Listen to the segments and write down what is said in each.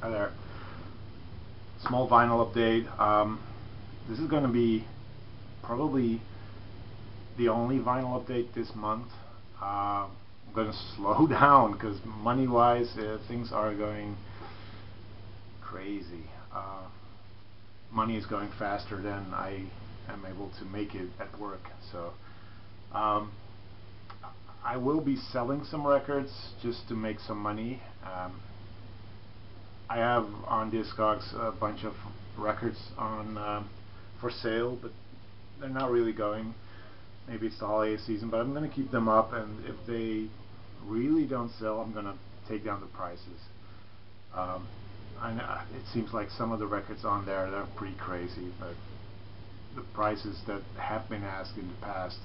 Hi there. Small vinyl update. This is going to be probably the only vinyl update this month. I'm going to slow down because money-wise, things are going crazy. Money is going faster than I am able to make it at work. So I will be selling some records just to make some money. I have on Discogs a bunch of records on for sale, but they're not really going. Maybe it's the holiday season, but I'm going to keep them up, and if they really don't sell, I'm going to take down the prices. I know it seems like some of the records on there, they're pretty crazy, but the prices that have been asked in the past,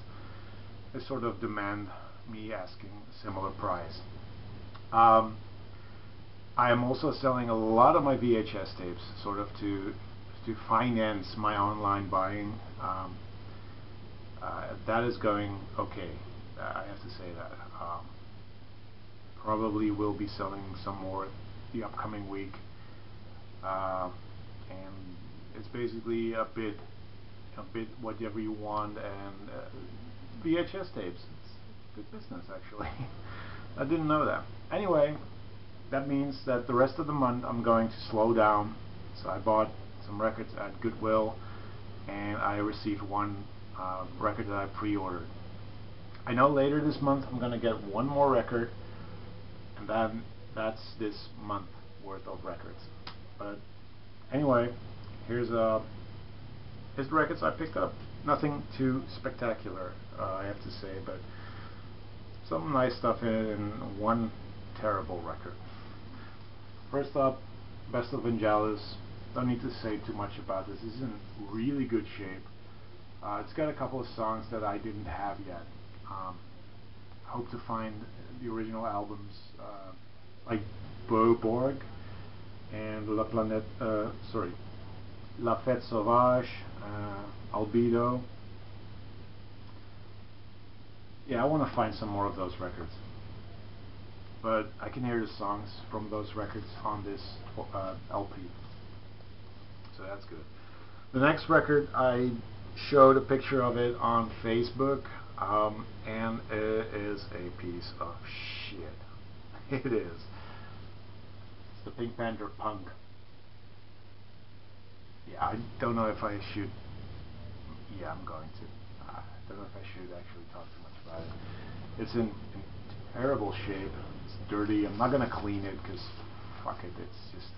they sort of demand me asking a similar price. I am also selling a lot of my VHS tapes, sort of to finance my online buying. That is going okay. I have to say that. Probably will be selling some more the upcoming week, and it's basically a bit whatever you want, and VHS tapes. It's good business, actually. I didn't know that. Anyway, that means that the rest of the month I'm going to slow down. So I bought some records at Goodwill, and I received one record that I pre-ordered. I know later this month I'm going to get one more record, and then that's this month worth of records. But anyway, here's the records I picked up. Nothing too spectacular, I have to say, but some nice stuff in it and one terrible record. First up, Best of Vangelis. Don't need to say too much about this. This is in really good shape. It's got a couple of songs that I didn't have yet. Hope to find the original albums like Beau Borg and La Fête Sauvage, Albedo. Yeah, I want to find some more of those records. But I can hear the songs from those records on this LP. So that's good. The next record, I showed a picture of it on Facebook, and it is a piece of shit. It is. It's the Pink Panther Punk. Yeah, I don't know if I should. Yeah, I'm going to. I don't know if I should actually talk too much about it. It's in terrible shape. It's dirty. I'm not going to clean it because fuck it. It's just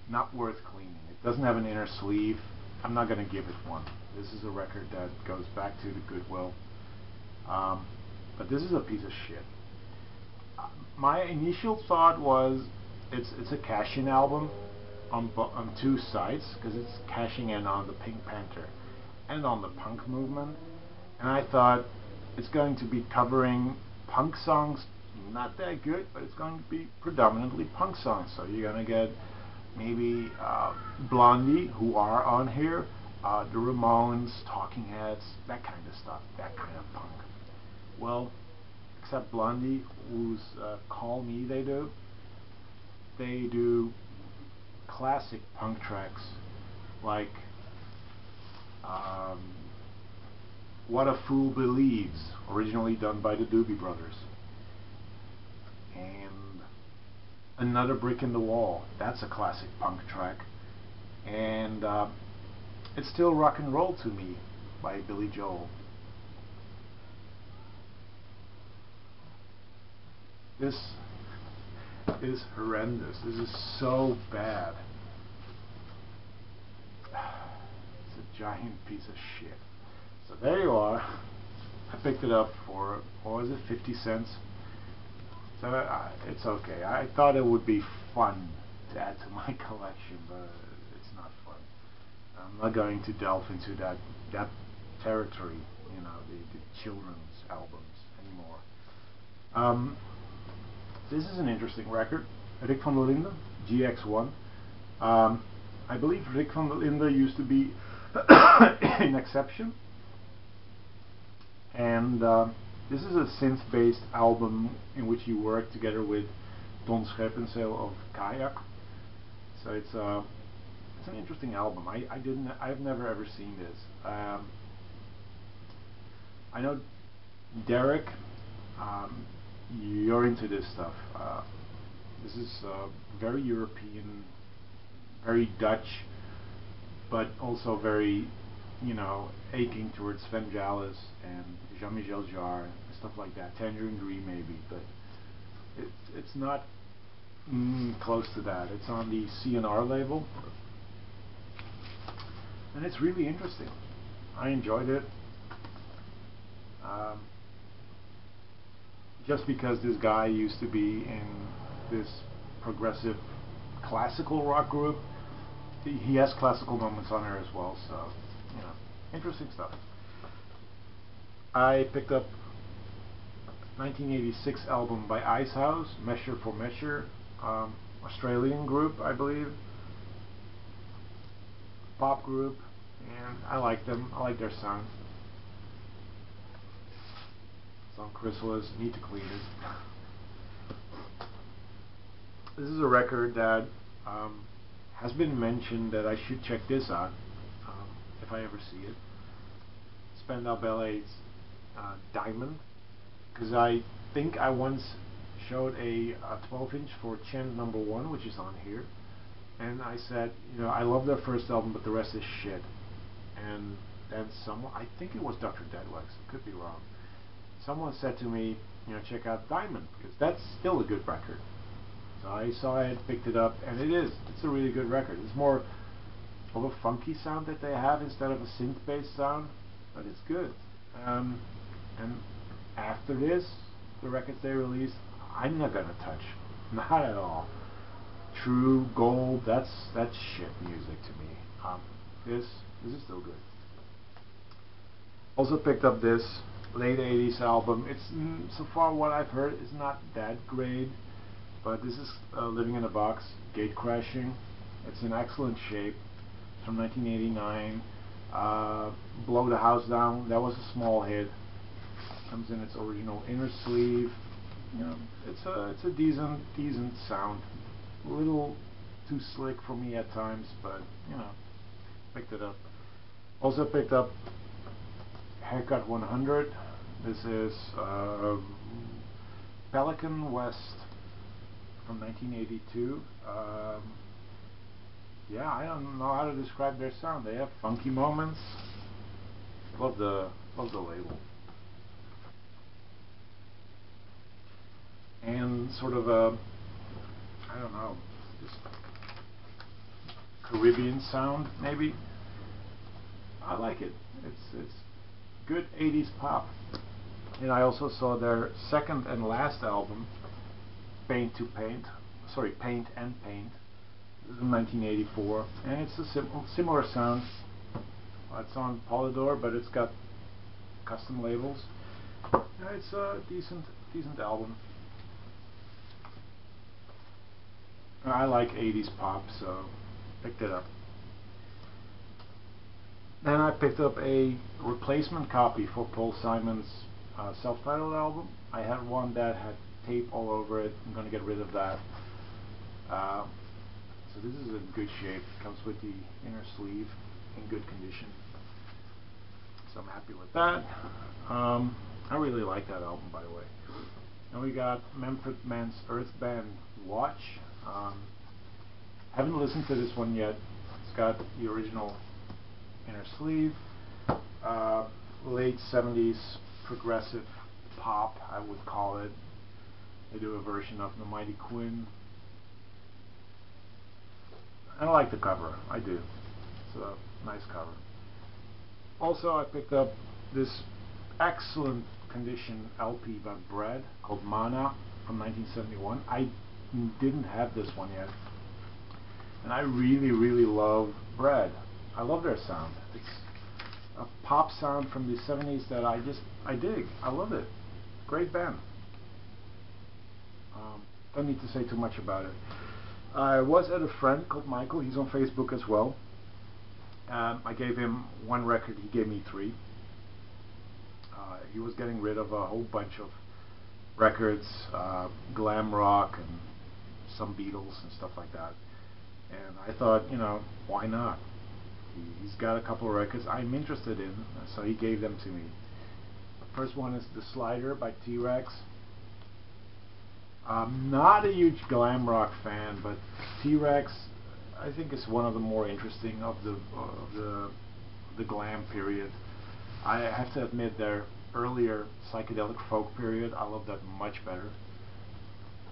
not worth cleaning. It doesn't have an inner sleeve. I'm not going to give it one. This is a record that goes back to the Goodwill. But this is a piece of shit. My initial thought was it's a cash-in album on two sides, because it's cashing in on the Pink Panther and on the punk movement. And I thought it's going to be covering punk songs, not that good, but it's going to be predominantly punk songs. So you're going to get maybe Blondie, who are on here, the Ramones, Talking Heads, that kind of stuff, that kind of punk. Well, except Blondie, who's Call Me they do classic punk tracks like What a Fool Believes, originally done by the Doobie Brothers, and Another Brick in the Wall. That's a classic punk track. And It's Still Rock and Roll to Me by Billy Joel. This is horrendous. This is so bad. It's a giant piece of shit. So there you are. I picked it up for, what was it, 50 cents? So it's okay. I thought it would be fun to add to my collection, but it's not fun. I'm not going to delve into that territory, you know, the children's albums anymore. This is an interesting record. Rick van der Linde, GX1. I believe Rick van der Linde used to be in Exception. And this is a synth-based album in which he worked together with Don Scherpenzeel of Kayak. So it's an interesting album. I've never ever seen this. I know Derek, you're into this stuff. This is very European, very Dutch, but also very, aching towards Vangelis and Jean-Michel Jarre and stuff like that. Tangerine Dream maybe, but it's not close to that. It's on the C&R label, and it's really interesting. I enjoyed it. Just because this guy used to be in this progressive classical rock group, he has classical moments on there as well, so, interesting stuff. I picked up 1986 album by Icehouse, Measure for Measure, Australian group, I believe, pop group, and I like them. I like their sound. It's on Chrysalis. Need to clean it. This is a record that has been mentioned that I should check this out if I ever see it. Spandau Ballet's Diamond, because I think I once showed a 12-inch for Chen No. 1, which is on here, and I said, I love their first album, but the rest is shit. And then someone, I think it was Dr. Deadlex, could be wrong, someone said to me, check out Diamond, because that's still a good record. So I saw it, picked it up, and it's a really good record. It's more of a funky sound that they have instead of a synth-based sound, but it's good. And after this, the records they released, I'm not gonna touch, not at all. True Gold, that's shit music to me. This is still good. Also picked up this late 80s album. It's so far what I've heard is not that great, but this is Living in a Box, Gate Crashing. It's in excellent shape. It's from 1989. Blow the House Down, that was a small hit. Comes in its original inner sleeve. It's a decent sound. A little too slick for me at times, but picked it up. Also picked up Haircut 100. This is Pelican West from 1982. I don't know how to describe their sound. They have funky moments. Love the label. And sort of a, I don't know, just Caribbean sound maybe. I like it. It's good 80s pop. And I also saw their second and last album, Paint and Paint. This is in 1984, and it's a similar sound. It's on Polydor, but it's got custom labels. It's a decent album. I like 80s pop, so picked it up. Then I picked up a replacement copy for Paul Simon's self-titled album. I had one that had tape all over it. I'm going to get rid of that. So this is in good shape. It comes with the inner sleeve in good condition. So I'm happy with that. I really like that album, by the way. Then we got Memphis Men's Earthband Watch. Haven't listened to this one yet. It's got the original inner sleeve. Late 70s progressive pop, I would call it. They do a version of The Mighty Quinn. I like the cover. I do. It's a nice cover. Also, I picked up this excellent condition LP by Bread called Mana from 1971. I didn't have this one yet, and I really love Bread. I love their sound. It's a pop sound from the 70s that I dig. I love it. Great band. Don't need to say too much about it. I was at a friend called Michael. He's on Facebook as well. I gave him one record. He gave me 3. He was getting rid of a whole bunch of records, glam rock and some Beatles and stuff like that. And I thought, you know, why not? He's got a couple of records I'm interested in, so he gave them to me. The first one is The Slider by T-Rex. I'm not a huge glam rock fan, but T-Rex I think is one of the more interesting of the glam period. I have to admit their earlier psychedelic folk period, I love that much better.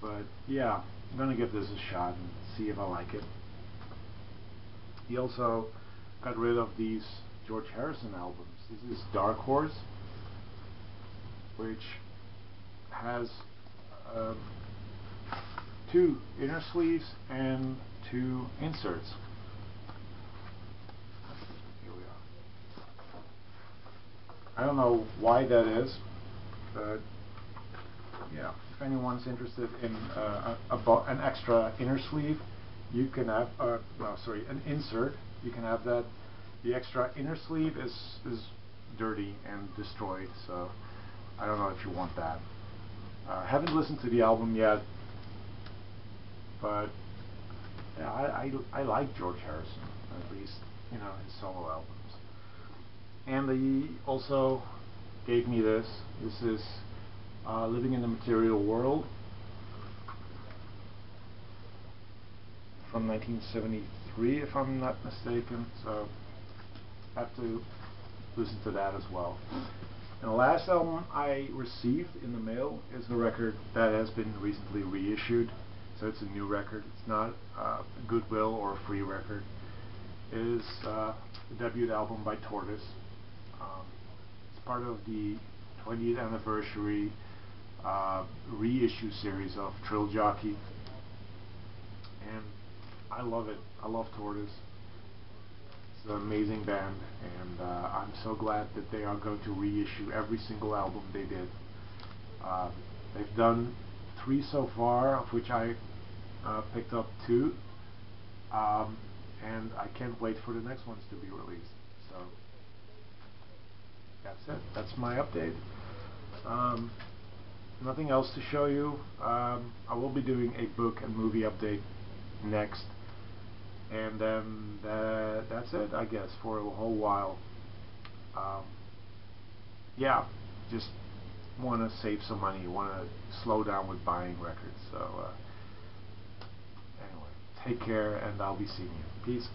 But yeah, I'm gonna give this a shot and see if I like it. He also got rid of these George Harrison albums. This is Dark Horse, which has 2 inner sleeves and 2 inserts. Here we are. I don't know why that is, but yeah, if anyone's interested in an extra inner sleeve, you can have, an insert. You can have that. The extra inner sleeve is dirty and destroyed, so I don't know if you want that. Haven't listened to the album yet, but yeah, I like George Harrison, at least, you know, his solo albums. And he also gave me this. This is Living in the Material World from 1973, if I'm not mistaken, so I have to listen to that as well. And the last album I received in the mail is a record that has been recently reissued, so it's a new record. It's not a Goodwill or a free record. It is the debut album by Tortoise. It's part of the 20th anniversary reissue series of Trill Jockey, and I love it. I love Tortoise. It's an amazing band, and I'm so glad that they are going to reissue every single album they did. They've done 3 so far, of which I picked up 2, and I can't wait for the next ones to be released. So that's it. That's my update. Nothing else to show you. I will be doing a book and movie update next, and then that's it, I guess, for a whole while. Yeah, just want to save some money, want to slow down with buying records. So anyway, take care, and I'll be seeing you. Peace.